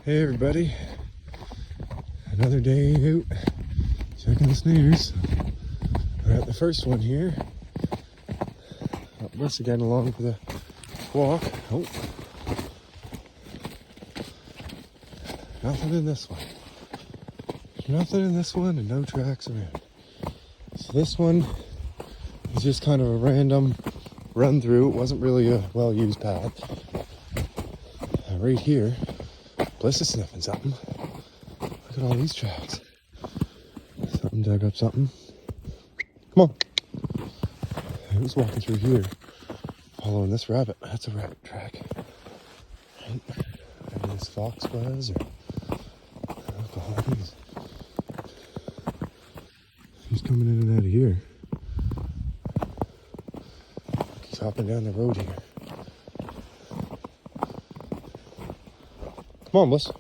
Hey everybody, another day out checking the snares. We're at the first one here. Up this again along for the walk. Oh, nothing in this one. Nothing in this one and no tracks around. So this one is just kind of a random run through. It wasn't really a well-used path. Right here, Bliss is sniffing something. Look at all these tracks. Something dug up something. Come on. He was walking through here, following this rabbit. That's a rabbit track. Right. Maybe this fox was, or look at all these. He's coming in and out of here. He's hopping down the road here. Come on, Bliss.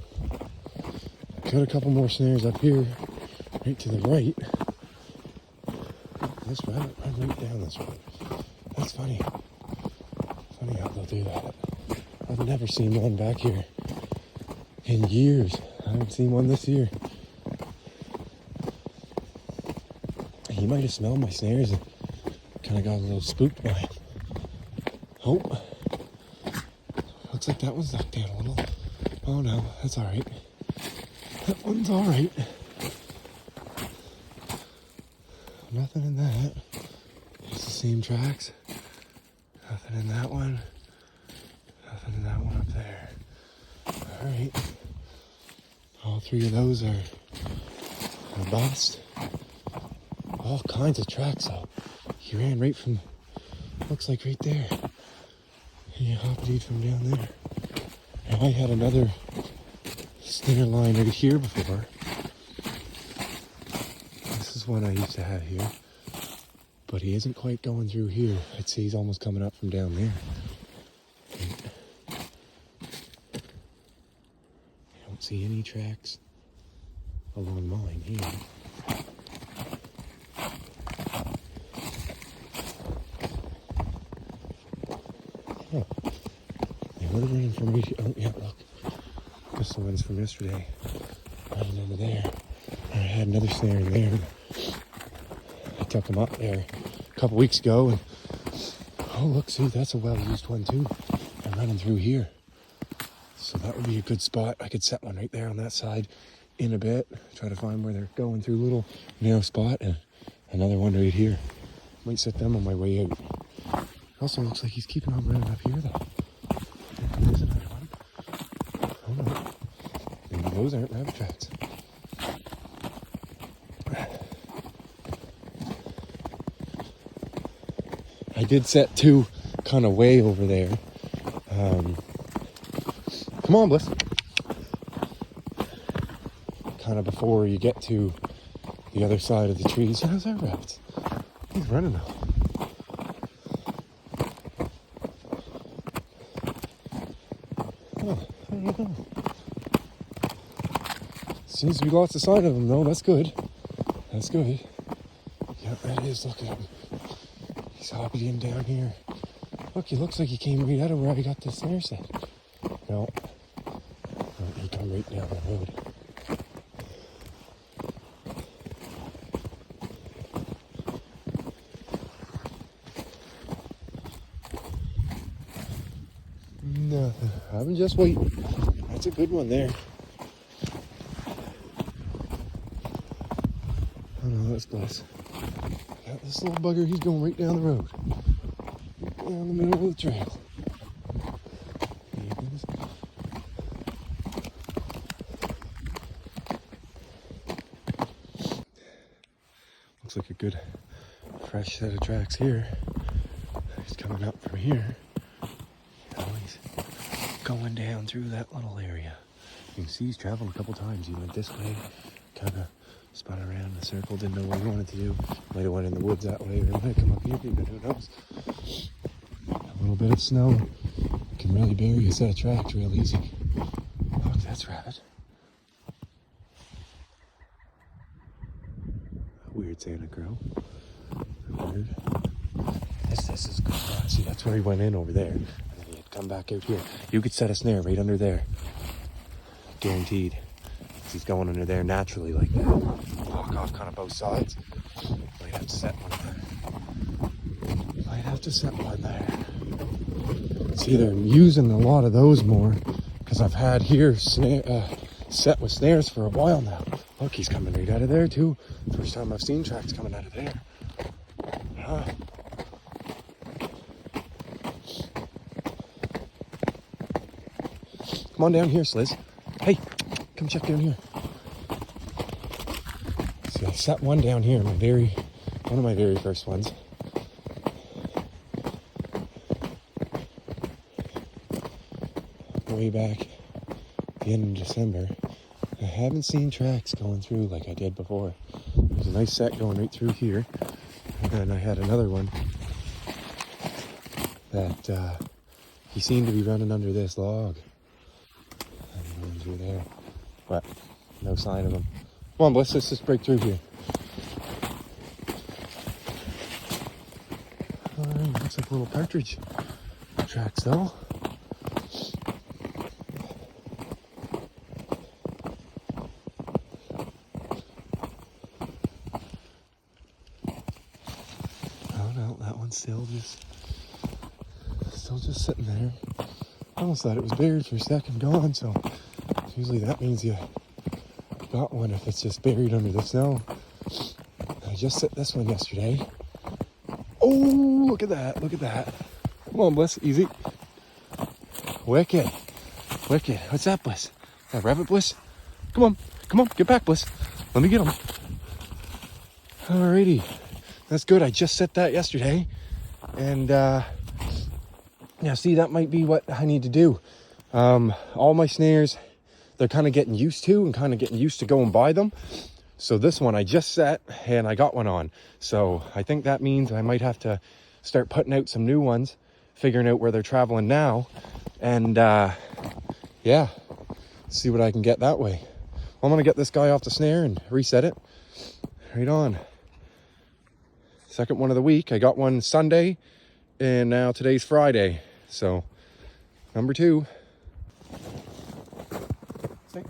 Got a couple more snares up here, right to the right. This rabbit ran right down this road. That's funny. Funny how they'll do that. I've never seen one back here in years. I haven't seen one this year. He might have smelled my snares and kind of got a little spooked by it. Oh, looks like that one's knocked down a little. Oh no, that's all right. That one's all right. Nothing in that. It's the same tracks. Nothing in that one. Nothing in that one up there. All right. All three of those are bust. All kinds of tracks though. He ran right from, looks like right there. He hopped from down there. And I had another snare line right here before. This is one I used to have here. But he isn't quite going through here. I'd say he's almost coming up from down there. I don't see any tracks along mine here. Oh, they were running from right here. Oh, yeah, look. This one's from yesterday. Running under there. I had another snare in there. I took him up there a couple weeks ago. And oh, look, see, that's a well-used one too. I'm running through here. So that would be a good spot. I could set one right there on that side in a bit. Try to find where they're going through a little narrow spot. And another one right here. Might set them on my way out. Also looks like he's keeping on running up here though. There's another one. Oh no. Maybe those aren't rabbit tracks. I did set two kind of way over there. Come on, Bliss. Kind of before you get to the other side of the trees. How's our rabbits? He's running now. Oh, I don't know. Seems to be lots of sign of them though. That's good. That's good. Yep, that is. Look at him. He's hopping in down here. Look, he looks like he came right out of where I got the snare set. No. He come right down the road. Nothing. I'm just waiting. That's a good one there. Oh no, that's Bliss. Got this little bugger, he's going right down the road. Down the middle of the trail. Looks like a good fresh set of tracks here. He's coming up from here. He's going down through that little area. You can see he's traveled a couple times. He went this way, kind of spun around in a circle, didn't know what he wanted to do. Might have went in the woods that way, or he might have come up here, but who knows. A little bit of snow can really bury a set of tracks real easy. Look, that's rabbit. Weird Santa Crow. Weird. This is good. See, that's where he went in over there. And then he had come back out here. You could set a snare right under there. guaranteed. He's going under there naturally like that. Walk off kind of both sides. Might have to set one there. Might have to set one there. See, they're using a lot of those more because I've had here set with snares for a while now. Look, he's coming right out of there too. First time I've seen tracks coming out of there. Huh. Come on down here, Sliz. Hey, come check down here. See, I set one down here, one of my very first ones. Way back at the end of December. I haven't seen tracks going through like I did before. There's a nice set going right through here. And then I had another one that he seemed to be running under this log. And going through there. But no sign of him. Come on, Bliss, let's just break through here. Alright, looks like little partridge tracks though. Still just sitting there. I almost thought it was buried for a second, gone, so usually that means you got one if it's just buried under the snow. I just set this one yesterday. Oh, look at that, look at that. Come on, Bliss, easy. Wicked. What's that, Bliss? Is that rabbit, Bliss? Come on, get back, Bliss. Let me get him. Alrighty, that's good. I just set that yesterday. And yeah, see, that might be what I need to do. All my snares, they're kind of getting used to and kind of getting used to going by them. So this one I just set and I got one on. So I think that means I might have to start putting out some new ones, figuring out where they're traveling now. And yeah, see what I can get that way. I'm gonna get this guy off the snare and reset it. Right on. Second one of the week. I got one Sunday and now today's Friday. So number 2. Stay.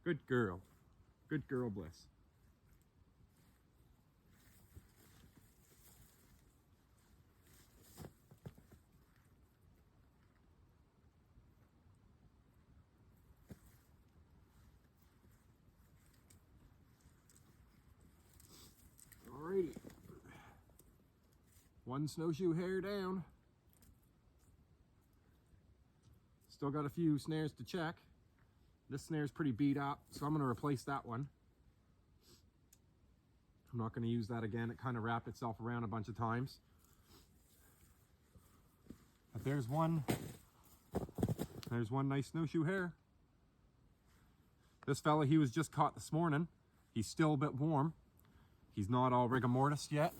Good girl. Good girl, Bliss. Alrighty. One snowshoe hare down. Still got a few snares to check. This snare's pretty beat up, so I'm going to replace that one. I'm not going to use that again. It kind of wrapped itself around a bunch of times. But there's one nice snowshoe hare. This fella, he was just caught this morning. He's still a bit warm. He's not all rigor mortis yet.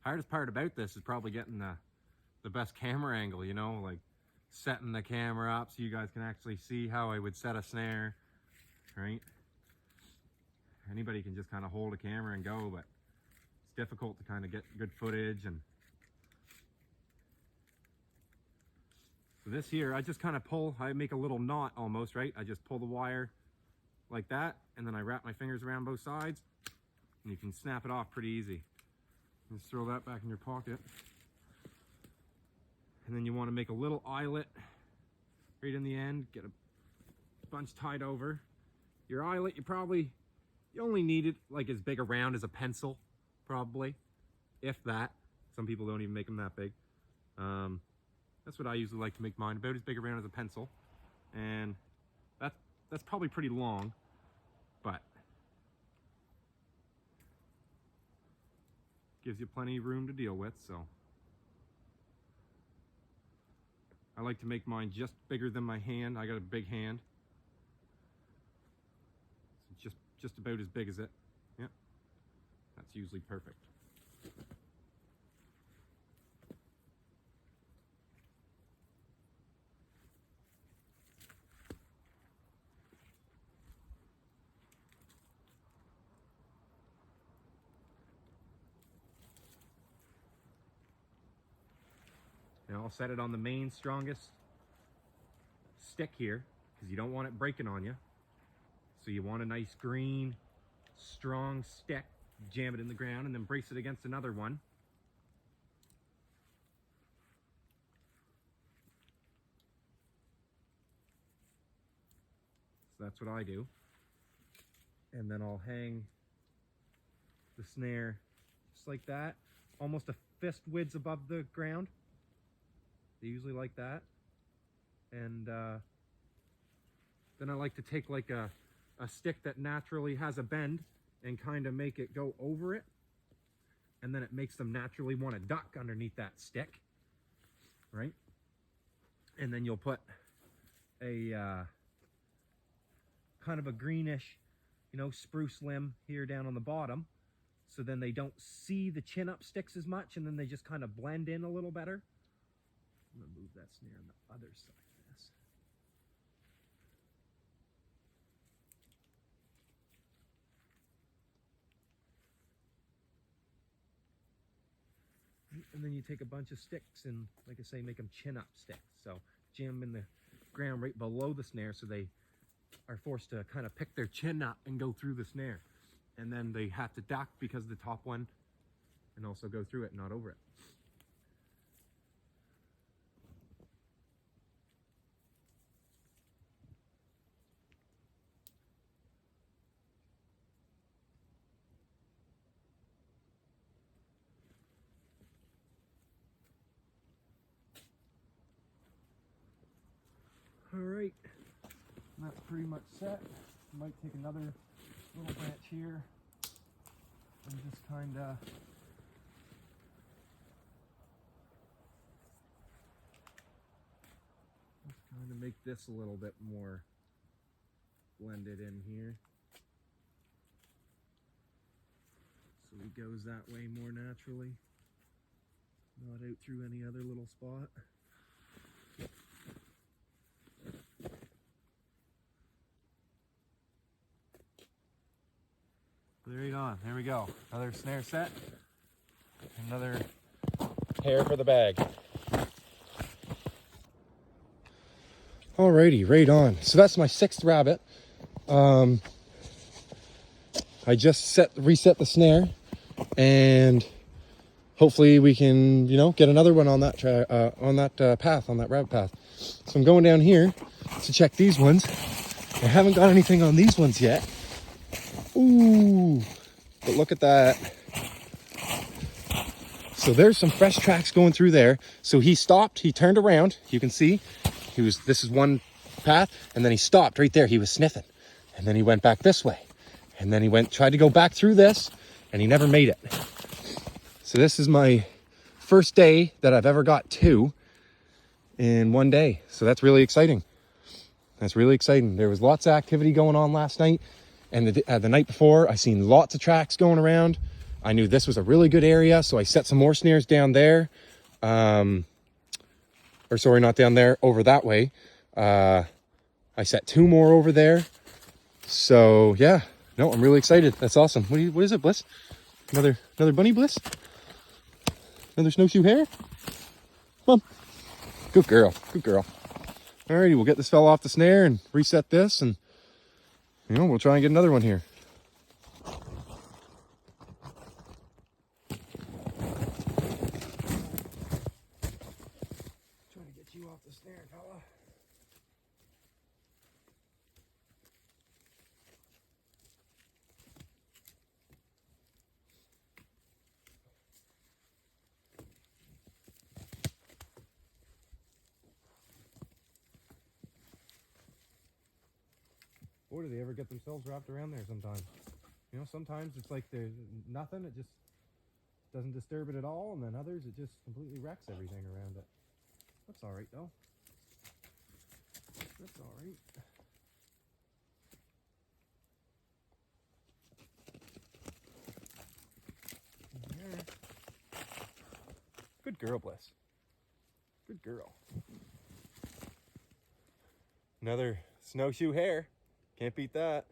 Hardest part about this is probably getting the best camera angle, you know, like setting the camera up so you guys can actually see how I would set a snare, right? Anybody can just kind of hold a camera and go, but it's difficult to kind of get good footage. And so this here, I just kind of pull, I make a little knot almost, right? I just pull the wire like that, and then I wrap my fingers around both sides, and you can snap it off pretty easy. Just throw that back in your pocket. And then you want to make a little eyelet right in the end, get a bunch tied over. Your eyelet, you only need it like as big around as a pencil, probably, if that. Some people don't even make them that big. That's what I usually like to make mine, about as big around as a pencil. And that's probably pretty long, but gives you plenty of room to deal with. So I like to make mine just bigger than my hand. I got a big hand. So just about as big as it. Yeah, that's usually perfect. Now I'll set it on the main strongest stick here because you don't want it breaking on you. So you want a nice green, strong stick. Jam it in the ground and then brace it against another one. So that's what I do. And then I'll hang the snare just like that, almost a fist width above the ground. They usually like that. And then I like to take like a stick that naturally has a bend and kind of make it go over it. And then it makes them naturally want to duck underneath that stick, right? And then you'll put a kind of a greenish, spruce limb here down on the bottom. So then they don't see the chin up sticks as much, and then they just kind of blend in a little better. I'm gonna move that snare on the other side of this. And then you take a bunch of sticks and, like I say, make them chin up sticks. So jam them in the ground right below the snare so they are forced to kind of pick their chin up and go through the snare. And then they have to duck because the top one, and also go through it, not over it. All right, that's pretty much set. Might take another little branch here and just kind of make this a little bit more blended in here, so it goes that way more naturally, not out through any other little spot. Right on. There we go. Another snare set. Another hare for the bag. Alrighty, right on. So that's my 6th rabbit. I just reset the snare, and hopefully we can, get another one on that path, on that rabbit path. So I'm going down here to check these ones. I haven't got anything on these ones yet. Ooh, but look at that. So there's some fresh tracks going through there. So he stopped, he turned around. You can see this is one path, and then he stopped right there. He was sniffing, and then he went back this way, and then he tried to go back through this, and he never made it. So this is my first day that I've ever got 2 in one day. So that's really exciting. That's really exciting. There was lots of activity going on last night. And the night before, I seen lots of tracks going around. I knew this was a really good area, so I set some more snares down there. Or sorry, not down there, over that way. I set 2 more over there. So yeah, no, I'm really excited. That's awesome. What is it, Bliss? Another bunny, Bliss? Another snowshoe hare? Come on. Good girl, good girl. Alrighty, we'll get this fella off the snare and reset this, and we'll try and get another one here. Get you off the snare, fella. Boy, do they ever get themselves wrapped around there sometimes. You know, sometimes it's like there's nothing, it just doesn't disturb it at all, and then others, it just completely wrecks everything around it. That's alright, though. That's alright. There. Good girl, Bliss. Good girl. Another snowshoe hare. Can't beat that.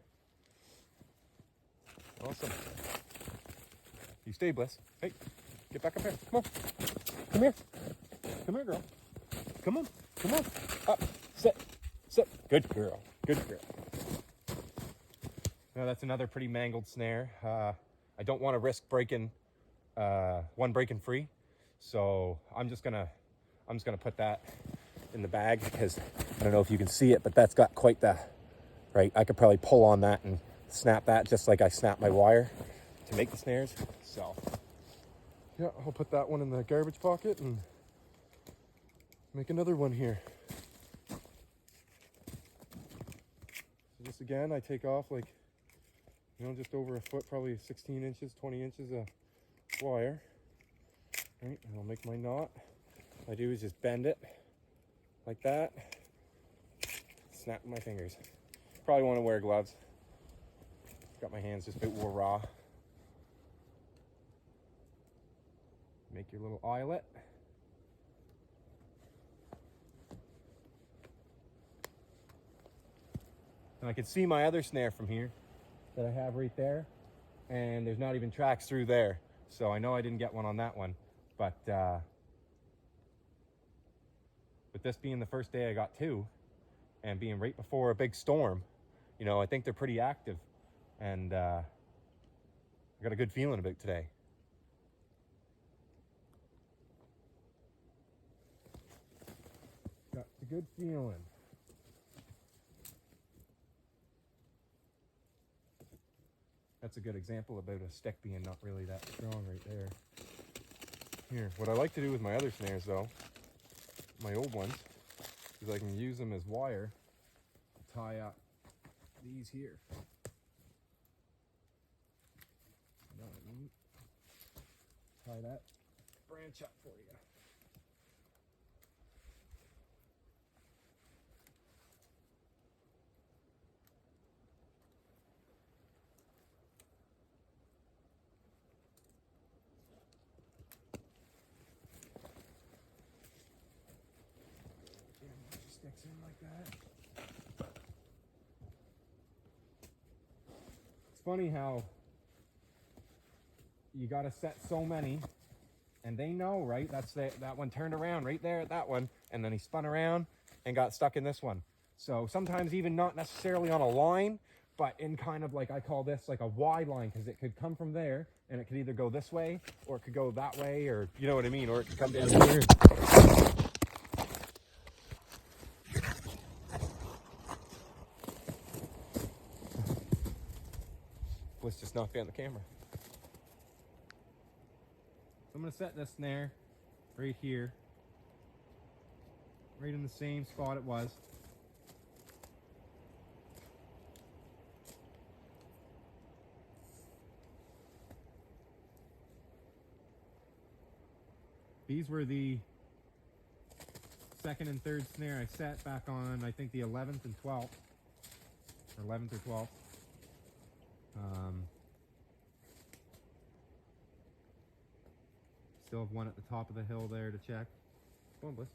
Awesome. You stay, Bliss. Hey, get back up here. Come on. Come here. Come here, girl. Come on. Come on. Up. Sit. Sit. Good girl. Good girl. Now that's another pretty mangled snare. I don't want to risk breaking one breaking free, so I'm just gonna put that in the bag because I don't know if you can see it, but that's got quite the right. I could probably pull on that and snap that just like I snap my wire to make the snares. So yeah, I'll put that one in the garbage pocket and make another one here. So this again, I take off like, you know, just over a foot, probably 16 inches, 20 inches of wire. Right, and I'll make my knot. All I do is just bend it like that. Snap my fingers. Probably want to wear gloves. Got my hands just a bit more raw. Make your little eyelet. And I can see my other snare from here that I have right there, and there's not even tracks through there. So I know I didn't get one on that one, but with this being the first day I got two, and being right before a big storm, you know, I think they're pretty active, and I got a good feeling about today. Got a good feeling. That's a good example about a stick being not really that strong right there. Here, what I like to do with my other snares though, my old ones, is I can use them as wire to tie up these here. You know what I mean? Tie that branch up for you. Sticks in like that. It's funny how you got to set so many, and they know, right? That's that one turned around right there at that one, and then he spun around and got stuck in this one. So sometimes even not necessarily on a line, but in kind of like, I call this like a Y line, because it could come from there and it could either go this way or it could go that way, or you know what I mean, or it could come down here. Let's just knock down the camera. So I'm going to set this snare right here, right in the same spot it was. These were the second and third snare I set back on, I think, the 11th and 12th, or 11th or 12th. Still have one at the top of the hill there to check. Go on, Bliss.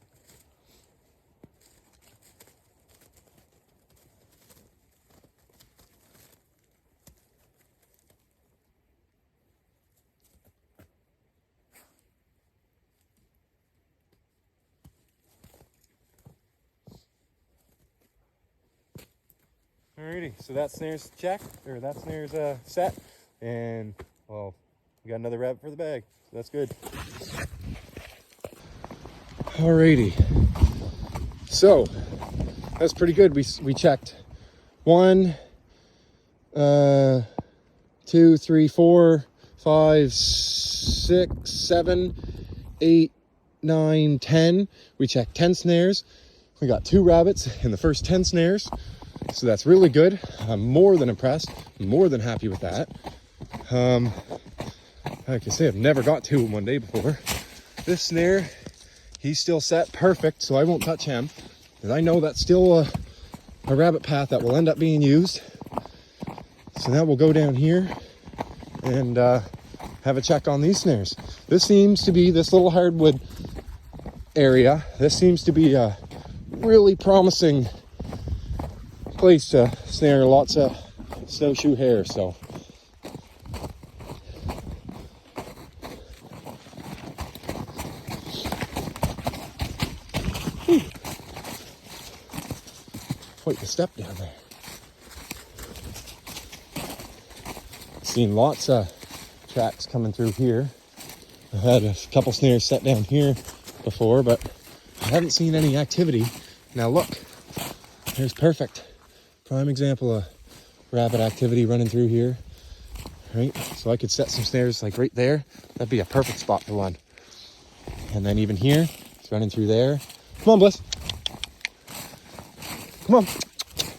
Alrighty, so that snare's checked, or that snare's set, and well, we got another rabbit for the bag, so that's good. Alrighty, So that's pretty good. We checked 1, 2, 3, 4, 5, 6, 7, 8, 9, 10. We checked 10 snares. We got 2 rabbits in the first 10 snares. So that's really good. I'm more than impressed. I'm more than happy with that. Like I say, I've never got 2 in one day before. This snare, he's still set perfect, so I won't touch him. Because I know that's still a rabbit path that will end up being used. So now we'll go down here and have a check on these snares. This seems to be, this little hardwood area, this seems to be a really promising place to snare lots of snowshoe hares. So quite the step down there. Seen lots of tracks coming through here. I've had a couple snares set down here before, but I haven't seen any activity. Now look, there's perfect. Prime example of rabbit activity running through here. Right? So I could set some snares like right there. That'd be a perfect spot for one. And then even here, it's running through there. Come on, Bliss. Come on.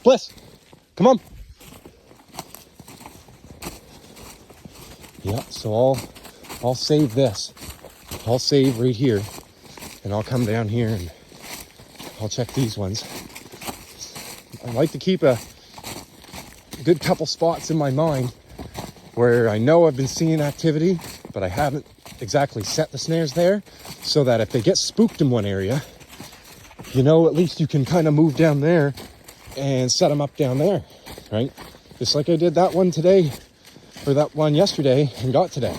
Bliss. Come on. Yeah, so I'll save this. I'll save right here. And I'll come down here and I'll check these ones. I like to keep a good couple spots in my mind where I know I've been seeing activity, but I haven't exactly set the snares there, so that if they get spooked in one area, you know, at least you can kind of move down there and set them up down there, right? Just like I did that one today, or that one yesterday, and got today.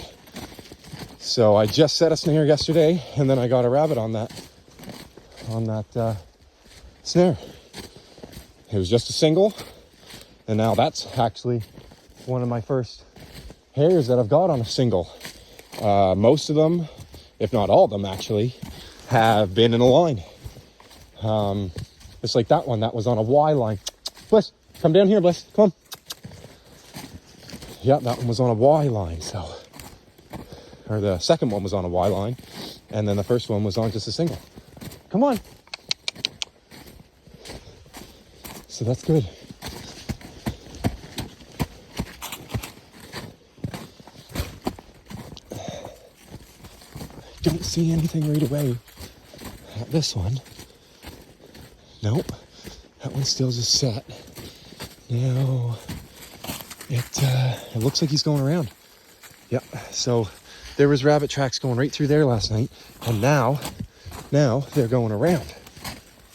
So I just set a snare yesterday, and then I got a rabbit on that snare. It was just a single, and now that's actually one of my first hares that I've got on a single. Most of them, if not all of them actually, have been in a line. Just like that one, that was on a Y line. Bliss, come down here, Bliss, come on. Yeah, that one was on a Y line, so. Or the second one was on a Y line, and then the first one was on just a single. Come on. So that's good. Don't see anything right away at this one. Nope, that one's still just set. Now, it looks like he's going around. Yep, so there was rabbit tracks going right through there last night, and now they're going around.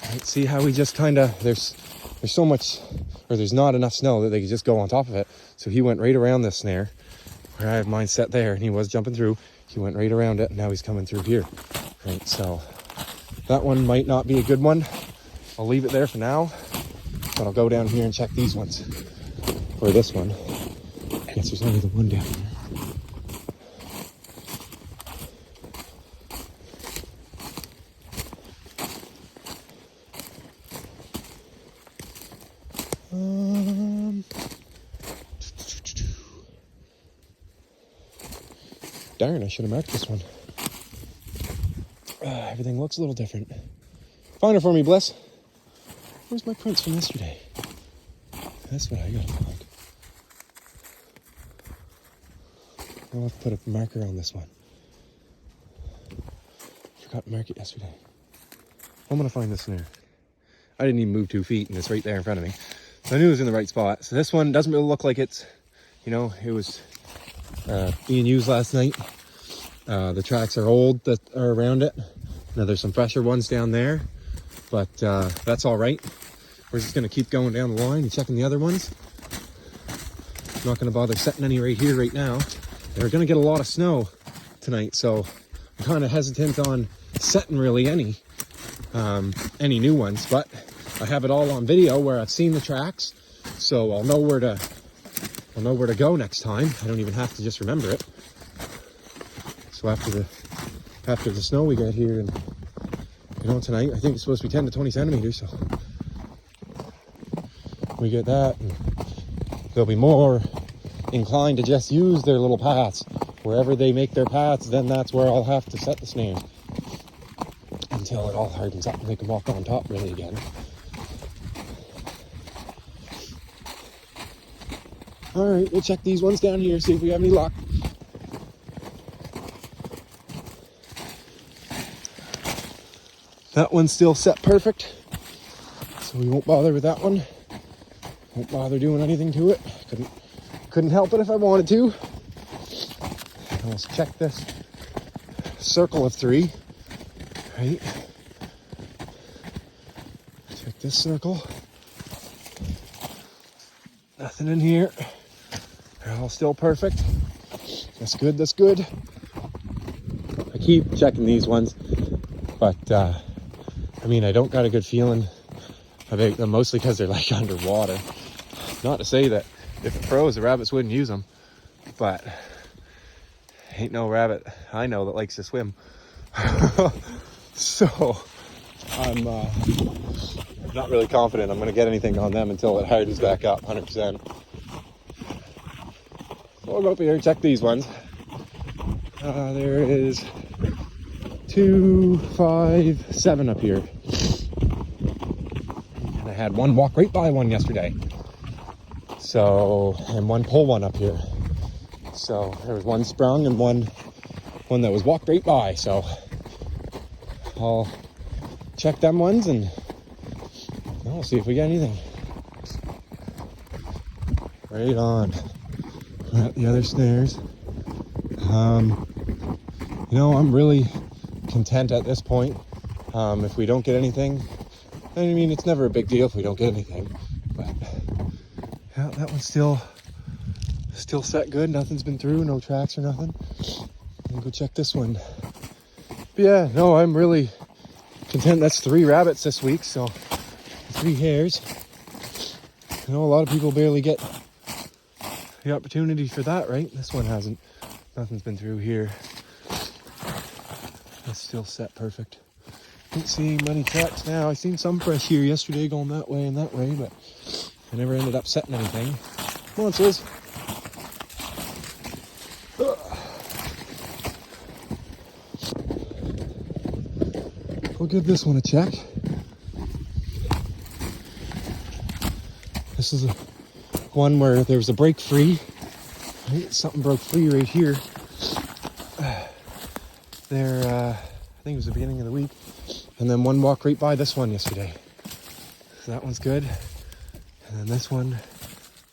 Right, see how we just kind of, there's so much, or there's not enough snow that they could just go on top of it. So he went right around this snare, where I have mine set there, and he was jumping through. He went right around it, and now he's coming through here. Right, so that one might not be a good one. I'll leave it there for now, but I'll go down here and check these ones. Or this one. I guess there's only the one down here. Darn, I should have marked this one. Everything looks a little different. Find it for me, Bliss. Where's my prints from yesterday? That's what I gotta find. I'll have to put a marker on this one. Forgot to mark it yesterday. I'm gonna find this snare. I didn't even move 2 feet, and it's right there in front of me. So I knew it was in the right spot. So this one doesn't really look like it's, you know, it was being used last night. The tracks are old that are around it. Now there's some fresher ones down there, but that's all right. We're just gonna keep going down the line and checking the other ones. I'm not gonna bother setting any right here right now. We're gonna get a lot of snow tonight, so I'm kind of hesitant on setting really any new ones, but I have it all on video where I've seen the tracks, so I'll know where to go next time. I don't even have to just remember it. So after the snow we get here You know, tonight I think it's supposed to be 10 to 20 centimeters, so we get that, and they'll be more inclined to just use their little paths. Wherever they make their paths, then that's where I'll have to set the snare until it all hardens up and they can walk on top really again. All right, we'll check these ones down here, see if we have any luck. That one's still set perfect, so we won't bother with that one. Won't bother doing anything to it. Couldn't help it if I wanted to. Let's check this circle of 3. Right. Check this circle. Nothing in here. They're all still perfect. That's good, that's good. I keep checking these ones, but I mean, I don't got a good feeling about them, mostly because they're like underwater. Not to say that if it froze, the rabbits wouldn't use them, but ain't no rabbit I know that likes to swim. So I'm not really confident I'm going to get anything on them until it hardens back up 100%. So we'll go up here and check these ones. There is 2, 5, 7 up here. And I had one walk right by one yesterday. So, and one pull one up here. So there was one sprung and one that was walked right by. So I'll check them ones and we'll see if we get anything. Right on. We're at the other snares. You know, I'm really content at this point. If we don't get anything, I mean, it's never a big deal if we don't get anything. But yeah, that one's still set good. Nothing's been through, no tracks or nothing. I'll go check this one. But yeah, no, I'm really content. That's 3 rabbits this week, so 3 hares. I know a lot of people barely get the opportunity for that, right? This one hasn't. Nothing's been through here. It's still set perfect. Don't see many tracks now. I seen some fresh here yesterday going that way and that way, but I never ended up setting anything. Come on, Sis. We'll give this one a check. This is one where there was a break free. Right? Something broke free right here. I think it was the beginning of the week. And then one walked right by this one yesterday. So that one's good. And then this one,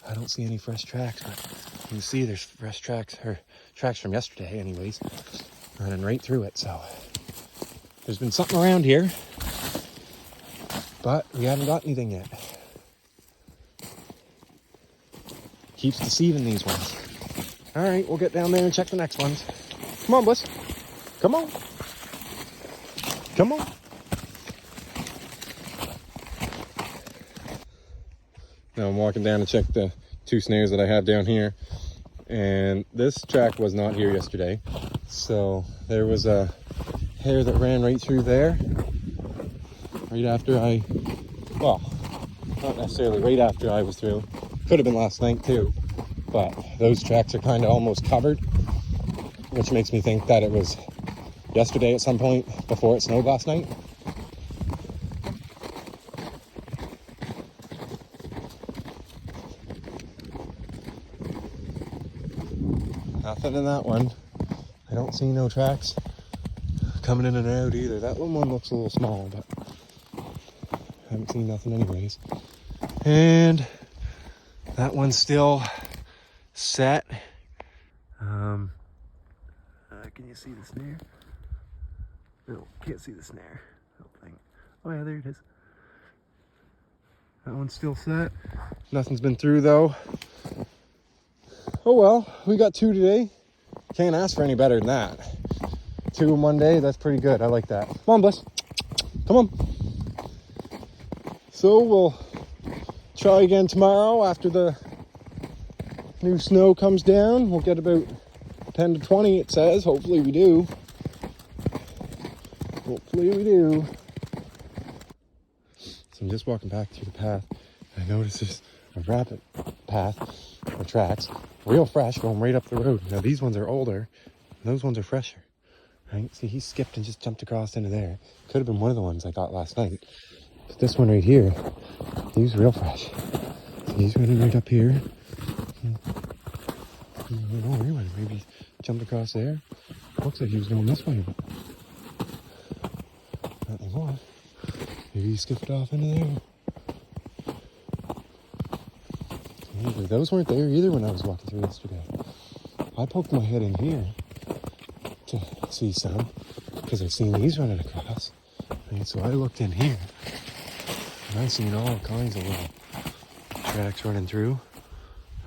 I don't see any fresh tracks, but you can see there's fresh tracks, or tracks from yesterday anyways, running right through it. So there's been something around here, but we haven't got anything yet. Keeps deceiving these ones. All right, we'll get down there and check the next ones. Come on, Bliss. Come on. Come on. Now I'm walking down to check the 2 snares that I have down here. And this track was not here yesterday. So there was a hare that ran right through there. Right after well, not necessarily right after I was through. Could have been last night too. But those tracks are kind of almost covered, which makes me think that it was yesterday at some point before it snowed last night. Nothing in that one. I don't see no tracks coming in and out either. That one looks a little small, but I haven't seen nothing anyways. And that one's still set. Can you see the snare? No, can't see the snare. I don't think. Oh yeah, there it is. That one's still set. Nothing's been through though. Oh well, we got 2 today. Can't ask for any better than that. 2 in one day, that's pretty good. I like that. Come on, Bliss. Come on. So we'll try again tomorrow after the new snow comes down. We'll get about 10 to 20, it says. Hopefully we do. Hopefully we do. So I'm just walking back through the path. I notice there's a rabbit path or tracks, real fresh, going right up the road. Now these ones are older, and those ones are fresher. Right? See, he skipped and just jumped across into there. Could have been one of the ones I got last night. But this one right here, he was real fresh. So he's running right up here. I don't know where he went. Maybe he jumped across there. Looks like he was going this way, but not anymore. Maybe he skipped off into there. Maybe those weren't there either when I was walking through yesterday. I poked my head in here to see some because I seen these running across. Right? So I looked in here and I seen all kinds of little tracks running through.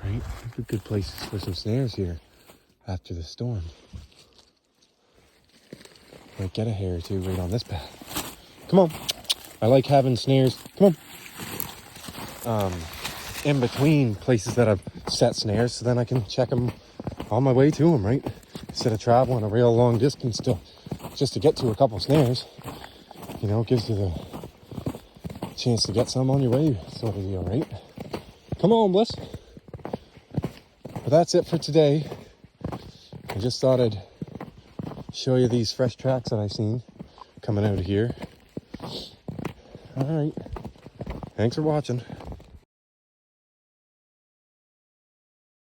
Right? Good places for some snares here after the storm. Might get a hare or two right on this path. Come on. I like having snares. Come on. In between places that I've set snares, so then I can check them on my way to them, right? Instead of traveling a real long distance just to get to a couple snares. You know, it gives you the chance to get some on your way, sort of deal, right? Come on, Bliss. But that's it for today. I just thought I'd show you these fresh tracks that I've seen coming out of here. All right. Thanks for watching.